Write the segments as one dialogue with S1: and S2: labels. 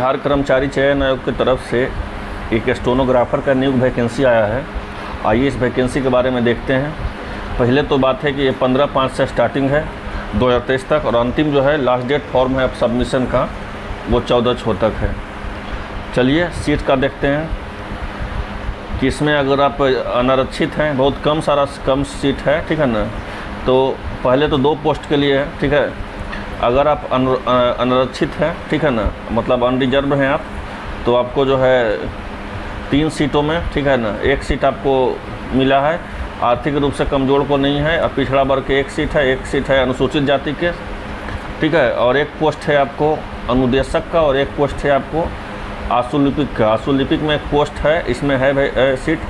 S1: बिहार कर्मचारी चयन आयोग की तरफ से एक स्टेनोग्राफर का न्यू वैकेंसी आया है। आइए इस वैकेंसी के बारे में देखते हैं। पहले तो बात है कि ये 15/5 से स्टार्टिंग है 2023 तक, और अंतिम जो है लास्ट डेट फॉर्म है सबमिशन का वो 14/6 तक है। चलिए सीट का देखते हैं कि इसमें अगर आप अनारक्षित हैं, बहुत कम सीट है, ठीक है ना। तो पहले तो 2 पोस्ट के लिए है, ठीक है। अगर आप अनारक्षित हैं, ठीक है ना, मतलब अनरिजर्व हैं आप, तो आपको जो है 3 सीटों में, ठीक है ना, 1 सीट आपको मिला है आर्थिक रूप से कमज़ोर को नहीं है, और पिछड़ा वर्ग के 1 सीट है, 1 सीट है अनुसूचित जाति के, ठीक है, और 1 पोस्ट है आपको अनुदेशक का, और 1 पोस्ट है आपको आशुलिपिक का। आशुलिपिक में 1 पोस्ट है, इसमें है सीट।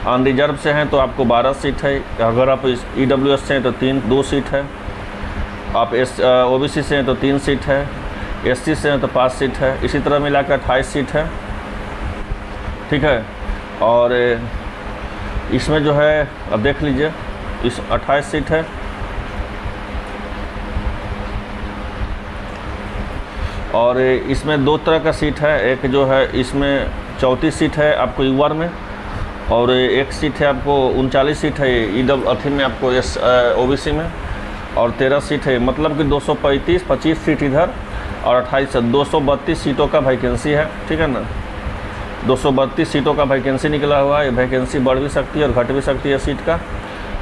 S1: अनरिजर्व से हैं तो आपको 12 सीट है। अगर आप EWS से हैं तो 2 सीट है। आप OBC से हैं तो 3 सीट है। SC से हैं तो 5 सीट है। इसी तरह मिलाकर 28 सीट है, ठीक है। और इसमें जो है अब देख लीजिए, इस 28 सीट है, और इसमें 2 तरह का सीट है। एक जो है इसमें 34 सीट है आपको UR में, और 1 सीट है आपको 39 सीट है अथी में आपको OBC में, और 13 सीट है, मतलब कि 235, 25 सीट इधर और 28 से 232 सीटों का वैकेंसी है, ठीक है ना। 232 सीटों का वैकेंसी निकला हुआ है। ये वैकेंसी बढ़ भी सकती है और घट भी सकती है सीट का।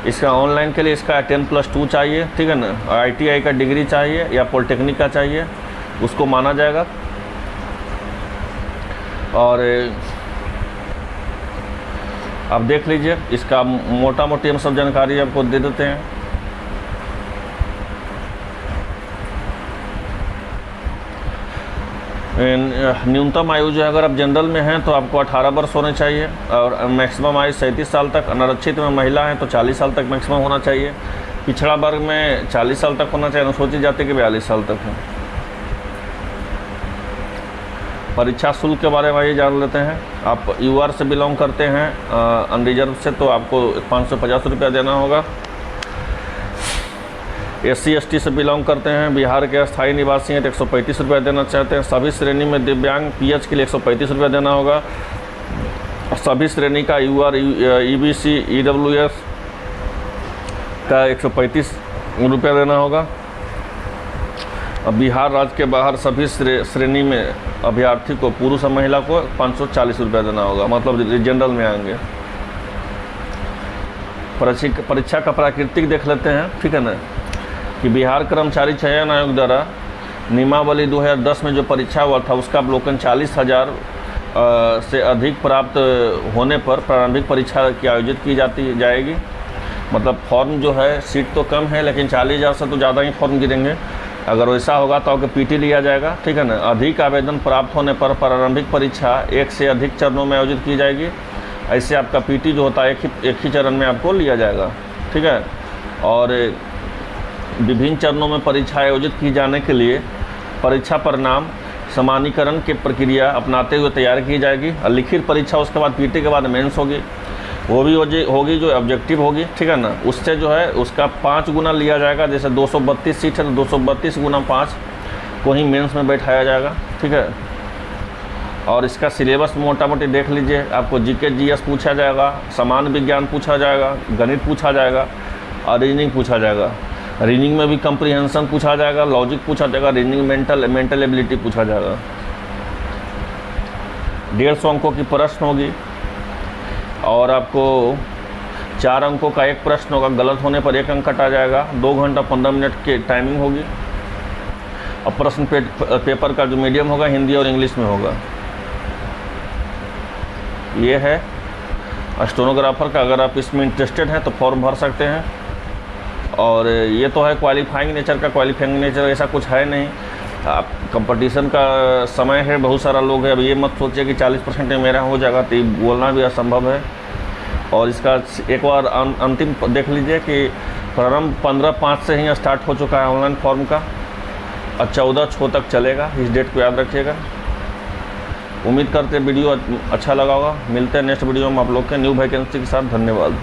S1: इसका ऑनलाइन के लिए इसका 10+2 चाहिए, ठीक है ना। ITI का डिग्री चाहिए या पॉलिटेक्निक का चाहिए, उसको माना जाएगा। और आप देख लीजिए, इसका मोटा मोटी हम सब जानकारी आपको दे देते हैं। न्यूनतम आयु जो है, अगर आप जनरल में हैं तो आपको 18 वर्ष होने चाहिए, और मैक्सिमम आयु 37 साल तक। अनारक्षित में महिला हैं तो 40 साल तक मैक्सिमम होना चाहिए। पिछड़ा वर्ग में 40 साल तक होना चाहिए। अनुसूचित जाति के 42 साल तक है। परीक्षा शुल्क के बारे में ये जान लेते हैं। आप UR से बिलोंग करते हैं, अनरिजर्व से, तो आपको 550 रुपया देना होगा। SC ST से बिलोंग करते हैं, बिहार के स्थायी निवासी हैं तो 135 रुपया देना चाहते हैं। सभी श्रेणी में दिव्यांग PH के लिए 135 रुपया देना होगा। सभी श्रेणी का UR EBC EWS का 135 रुपया देना होगा। अब बिहार राज्य के बाहर सभी श्रेणी में अभ्यर्थी को, पुरुष और महिला को 540 रुपया देना होगा, मतलब जनरल में आएंगे। परीक्षा का प्राकृतिक देख लेते हैं, ठीक है ना, कि बिहार कर्मचारी चयन आयोग द्वारा नियमावली 2010 में जो परीक्षा हुआ था उसका अवलोकन 40,000 से अधिक प्राप्त होने पर प्रारंभिक परीक्षा की आयोजित की जाएगी। मतलब फॉर्म जो है, सीट तो कम है लेकिन 40,000 से तो ज़्यादा ही फॉर्म गिरेंगे। अगर वैसा होगा तो आपको PT लिया जाएगा, ठीक है ना। अधिक आवेदन प्राप्त होने पर प्रारंभिक परीक्षा 1 से अधिक चरणों में आयोजित की जाएगी। ऐसे आपका PT जो होता है एक ही चरण में आपको लिया जाएगा, ठीक है। और विभिन्न चरणों में परीक्षा आयोजित की जाने के लिए परीक्षा परिणाम समानीकरण की प्रक्रिया अपनाते हुए तैयार की जाएगी। और लिखित परीक्षा उसके बाद PT के बाद मेंस होगी, वो भी होगी जो ऑब्जेक्टिव होगी, ठीक है ना। उससे जो है उसका 5 गुना लिया जाएगा। जैसे 232 सीट है तो 232 गुना 5 को ही मेंस में बैठाया जाएगा, ठीक है। और इसका सिलेबस मोटा मोटी देख लीजिए। आपको GK GS पूछा जाएगा, सामान्य विज्ञान पूछा जाएगा, गणित पूछा जाएगा, और रीजनिंग पूछा जाएगा। रीजनिंग में भी कंप्रीहेंशन पूछा जाएगा, लॉजिक पूछा जाएगा, रीजनिंग मेंटल एबिलिटी पूछा जाएगा। 150 अंकों की प्रश्न होगी, और आपको 4 अंकों का 1 प्रश्न होगा। गलत होने पर 1 अंक कटा जाएगा। 2 घंटा 15 मिनट की टाइमिंग होगी। और प्रश्न पेपर का जो मीडियम होगा हिंदी और इंग्लिश में होगा। ये है स्टेनोग्राफर का। अगर आप इसमें इंटरेस्टेड हैं तो फॉर्म भर सकते हैं। और ये तो है क्वालिफाइंग नेचर का। क्वालिफाइंग नेचर ऐसा कुछ है नहीं। आप कंपटीशन का समय है, बहुत सारा लोग है। अब ये मत सोचिए कि 40% में मेरा हो जाएगा, तो ये बोलना भी असंभव है। और इसका एक बार अंतिम देख लीजिए कि प्रारंभ 15/5 से ही स्टार्ट हो चुका है ऑनलाइन फॉर्म का, और 14/6 तक चलेगा। इस डेट को याद रखिएगा। उम्मीद करते हैं वीडियो अच्छा लगा होगा। मिलते हैं नेक्स्ट वीडियो में आप लोग के न्यू वैकेंसी के साथ। धन्यवाद।